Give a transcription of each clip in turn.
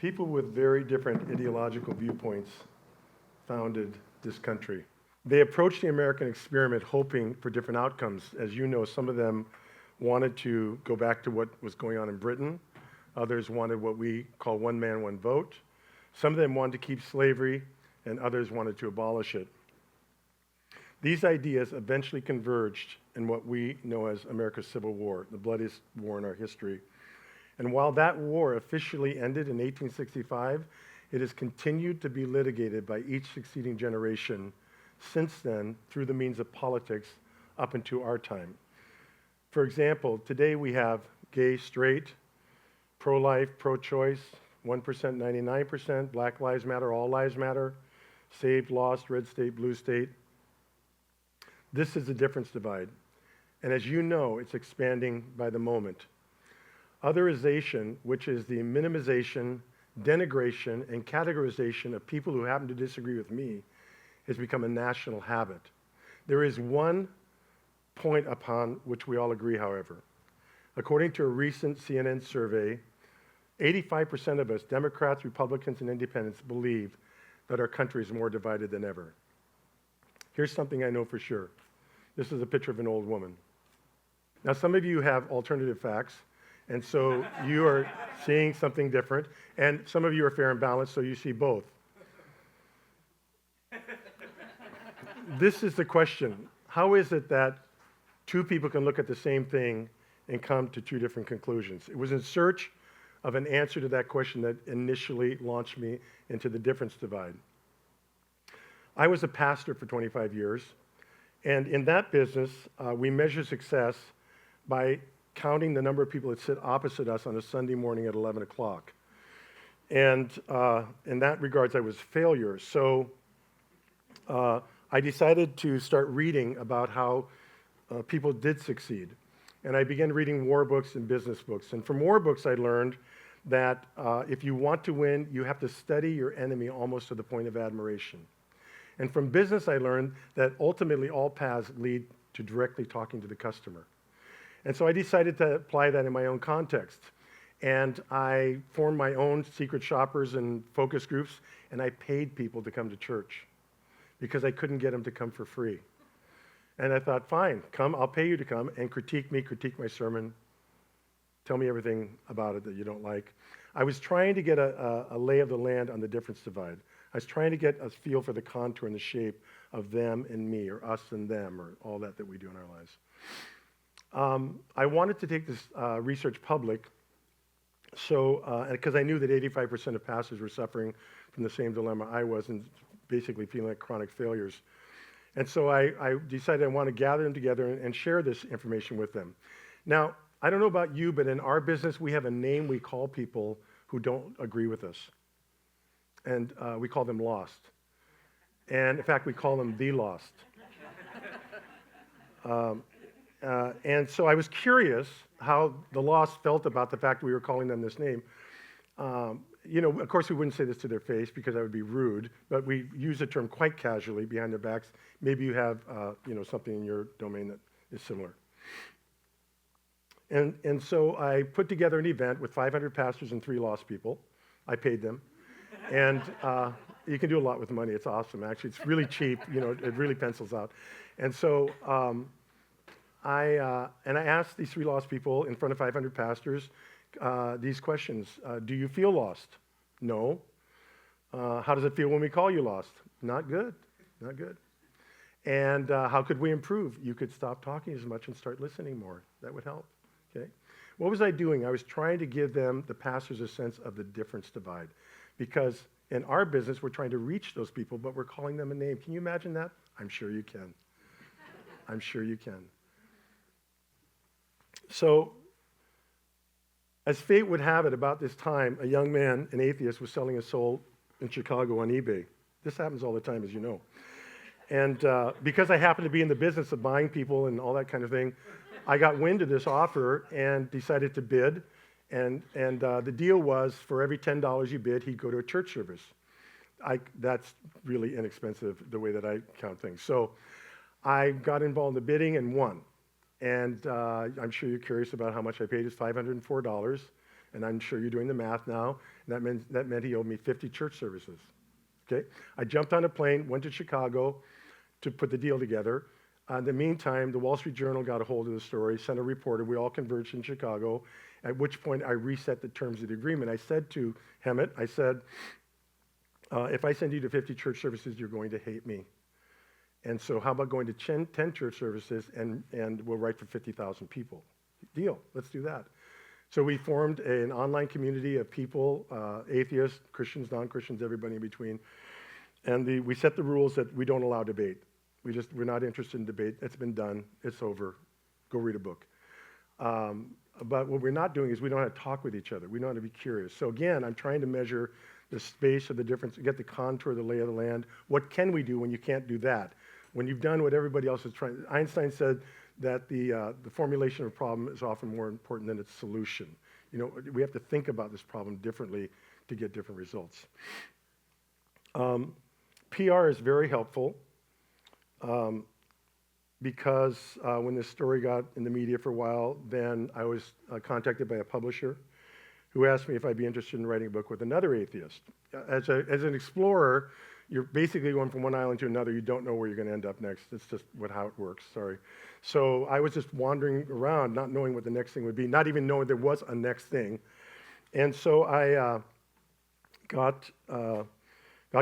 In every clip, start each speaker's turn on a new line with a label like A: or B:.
A: People with very different ideological viewpoints founded this country. They approached the American experiment hoping for different outcomes. As you know, some of them wanted to go back to what was going on in Britain. Others wanted what we call one man, one vote. Some of them wanted to keep slavery, and others wanted to abolish it. These ideas eventually converged in what we know as America's Civil War, the bloodiest war in our history. And while that war officially ended in 1865, it has continued to be litigated by each succeeding generation since then through the means of politics up into our time. For example, today we have gay, straight, pro-life, pro-choice, 1%, 99%, Black Lives Matter, All Lives Matter, saved, lost, red state, blue state. This is the difference divide. And as you know, it's expanding by the moment. Otherization, which is the minimization, denigration, and categorization of people who happen to disagree with me, has become a national habit. There is one point upon which we all agree, however. According to a recent CNN survey, 85% of us, Democrats, Republicans, and Independents, believe that our country is more divided than ever. Here's something I know for sure. This is a picture of an old woman. Now, some of you have alternative facts, and so you are seeing something different, and some of you are fair and balanced, so you see both. This is the question. How is it that two people can look at the same thing and come to two different conclusions? It was in search of an answer to that question that initially launched me into the difference divide. I was a pastor for 25 years, and in that business, we measure success by counting the number of people that sit opposite us on a Sunday morning at 11 o'clock. And in that regards, I was a failure. So I decided to start reading about how people did succeed. And I began reading war books and business books. And from war books, I learned that if you want to win, you have to study your enemy almost to the point of admiration. And from business, I learned that ultimately all paths lead to directly talking to the customer. And so I decided to apply that in my own context. And I formed my own secret shoppers and focus groups, and I paid people to come to church because I couldn't get them to come for free. And I thought, fine, come, I'll pay you to come and critique me, critique my sermon, tell me everything about it that you don't like. I was trying to get a lay of the land on the difference divide. I was trying to get a feel for the contour and the shape of them and me, or us and them, or all that we do in our lives. I wanted to take this research public, so because I knew that 85% of pastors were suffering from the same dilemma I was, and basically feeling like chronic failures. And so I decided I want to gather them together and share this information with them. Now, I don't know about you, but in our business, we have a name we call people who don't agree with us. And we call them lost. And in fact, we call them the lost. And so I was curious how the lost felt about the fact we were calling them this name. Of course, we wouldn't say this to their face because that would be rude, but we use the term quite casually behind their backs. Maybe you have, something in your domain that is similar. And so I put together an event with 500 pastors and 3 lost people. I paid them. And you can do a lot with money. It's awesome, actually. It's really cheap. It really pencils out. And so I asked these 3 lost people in front of 500 pastors these questions. Do you feel lost? No. How does it feel when we call you lost? Not good. Not good. And how could we improve? You could stop talking as much and start listening more. That would help. Okay. What was I doing? I was trying to give them, the pastors, a sense of the difference divide. Because in our business, we're trying to reach those people, but we're calling them a name. Can you imagine that? I'm sure you can. I'm sure you can. So, as fate would have it, about this time, a young man, an atheist, was selling his soul in Chicago on eBay. This happens all the time, as you know. And because I happen to be in the business of buying people and all that kind of thing, I got wind of this offer and decided to bid. And the deal was, for every $10 you bid, he'd go to a church service. That's really inexpensive, the way that I count things. So I got involved in the bidding and won. And I'm sure you're curious about how much I paid. It's $504. And I'm sure you're doing the math now. And that meant he owed me 50 church services. Okay? I jumped on a plane, went to Chicago to put the deal together. In the meantime, the Wall Street Journal got a hold of the story, sent a reporter. We all converged in Chicago, at which point I reset the terms of the agreement. I said to Hemet, I said, if I send you to 50 church services, you're going to hate me. And so how about going to 10 church services and we'll write for 50,000 people? Deal, let's do that. So we formed an online community of people, atheists, Christians, non-Christians, everybody in between. And we set the rules that we don't allow debate. We're not interested in debate. It's been done. It's over. Go read a book. But what we're not doing is we don't have to talk with each other. We don't have to be curious. So again, I'm trying to measure the space of the difference, get the contour, the lay of the land. What can we do when you can't do that? When you've done what everybody else is trying. Einstein said that the formulation of a problem is often more important than its solution. You know, we have to think about this problem differently to get different results. PR is very helpful because when this story got in the media for a while, then I was contacted by a publisher who asked me if I'd be interested in writing a book with another atheist. As an explorer, you're basically going from one island to another. You don't know where you're going to end up next. It's just how it works, sorry. So I was just wandering around, not knowing what the next thing would be, not even knowing there was a next thing. And so I got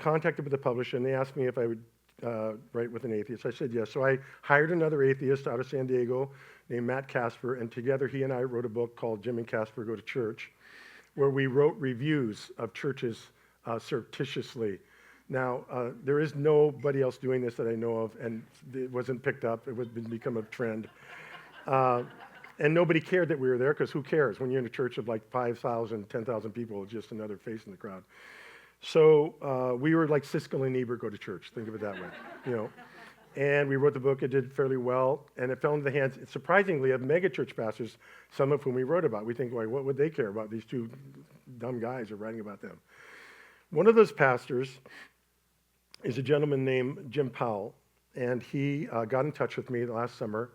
A: contacted with the publisher, and they asked me if I would write with an atheist. I said yes. So I hired another atheist out of San Diego named Matt Casper, and together he and I wrote a book called Jim and Casper Go to Church, where we wrote reviews of churches surreptitiously. Now, there is nobody else doing this that I know of, and it wasn't picked up. It would become a trend. And nobody cared that we were there, because who cares? When you're in a church of like 5,000, 10,000 people, it's just another face in the crowd. So we were like Siskel and Ebert Go to Church. Think of it that way, you know. And we wrote the book. It did fairly well, and it fell into the hands, surprisingly, of megachurch pastors, some of whom we wrote about. We think, well, what would they care about? These two dumb guys are writing about them. One of those pastors is a gentleman named Jim Powell, and he got in touch with me last summer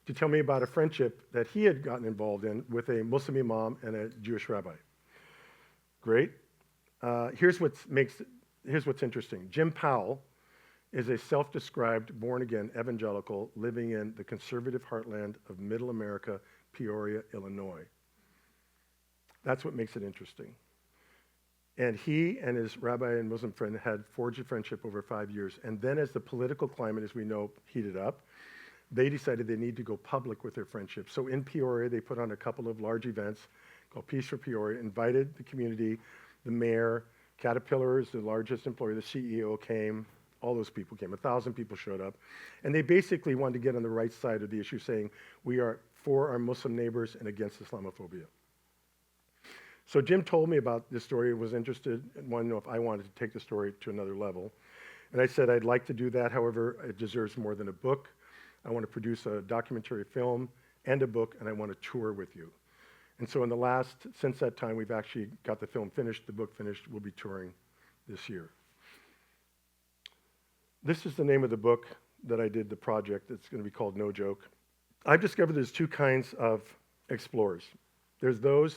A: to tell me about a friendship that he had gotten involved in with a Muslim imam and a Jewish rabbi. Great. Here's what's interesting. Jim Powell is a self-described born-again evangelical living in the conservative heartland of Middle America, Peoria, Illinois. That's what makes it interesting. And he and his rabbi and Muslim friend had forged a friendship over 5 years. And then as the political climate, as we know, heated up, they decided they need to go public with their friendship. So in Peoria, they put on a couple of large events called Peace for Peoria, invited the community, the mayor, Caterpillar is the largest employer, the CEO came, all those people came, 1,000 people showed up. And they basically wanted to get on the right side of the issue, saying, we are for our Muslim neighbors and against Islamophobia. So Jim told me about this story, was interested, and wanted to know if I wanted to take the story to another level. And I said, I'd like to do that. However, it deserves more than a book. I want to produce a documentary film and a book, and I want to tour with you. And so since that time, we've actually got the film finished, the book finished. We'll be touring this year. This is the name of the book that I did, the project. It's going to be called No Joke. I've discovered there's two kinds of explorers. There's those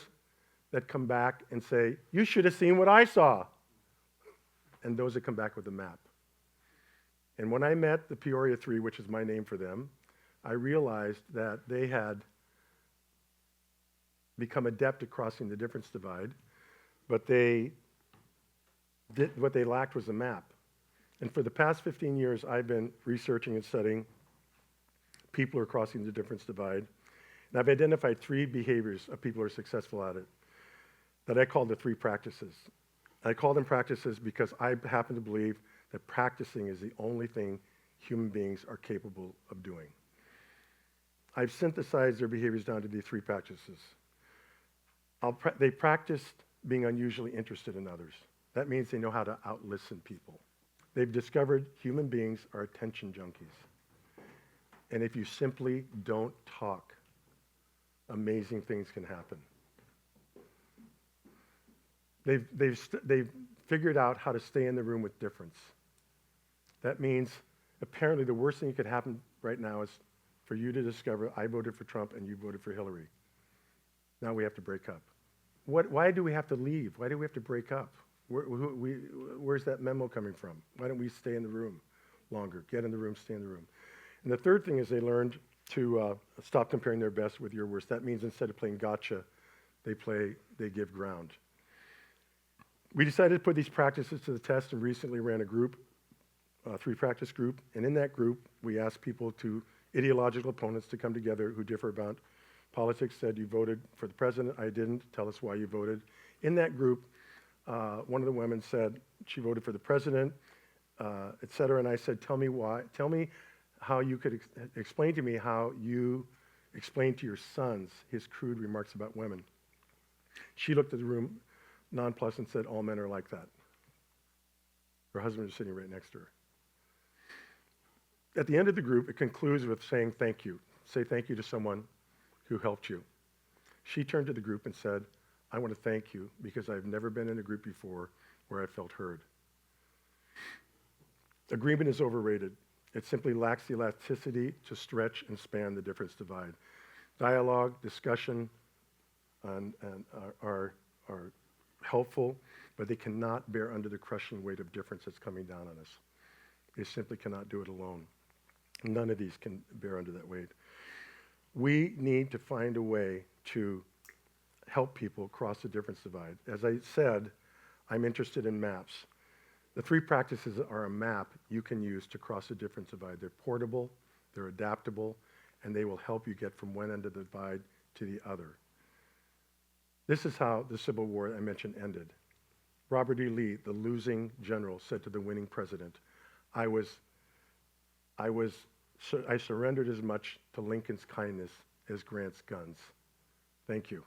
A: that come back and say, you should have seen what I saw. And those that come back with a map. And when I met the Peoria Three, which is my name for them, I realized that they had become adept at crossing the difference divide, but what they lacked was a map. And for the past 15 years, I've been researching and studying people who are crossing the difference divide. And I've identified three behaviors of people who are successful at it that I call the three practices. I call them practices because I happen to believe that practicing is the only thing human beings are capable of doing. I've synthesized their behaviors down to these three practices. They practiced being unusually interested in others. That means they know how to out-listen people. They've discovered human beings are attention junkies. And if you simply don't talk, amazing things can happen. They've figured out how to stay in the room with difference. That means apparently the worst thing that could happen right now is for you to discover I voted for Trump and you voted for Hillary. Now we have to break up. why do we have to leave? Why do we have to break up? Where's that memo coming from? Why don't we stay in the room longer? Get in the room, stay in the room. And the third thing is they learned to stop comparing their best with your worst. That means instead of playing gotcha, they give ground. We decided to put these practices to the test and recently ran a group, a 3-practice group. And in that group, we asked ideological opponents to come together who differ about politics. Said, you voted for the president, I didn't. Tell us why you voted. In that group, one of the women said she voted for the president, et cetera. And I said, tell me why. Tell me how you could explain to me how you explained to your sons his crude remarks about women. She looked at the room nonplussed and said, all men are like that. Her husband was sitting right next to her. At the end of the group, it concludes with saying thank you. Say thank you to someone who helped you. She turned to the group and said, I want to thank you because I've never been in a group before where I felt heard. Agreement is overrated. It simply lacks the elasticity to stretch and span the difference divide. Dialogue, discussion are helpful, but they cannot bear under the crushing weight of difference that's coming down on us. They simply cannot do it alone. None of these can bear under that weight. We need to find a way to help people cross the difference divide. As I said, I'm interested in maps. The 3 practices are a map you can use to cross the difference divide. They're portable, they're adaptable, and they will help you get from one end of the divide to the other. This is how the Civil War I mentioned ended. Robert E. Lee, the losing general, said to the winning president, I surrendered as much to Lincoln's kindness as Grant's guns. Thank you.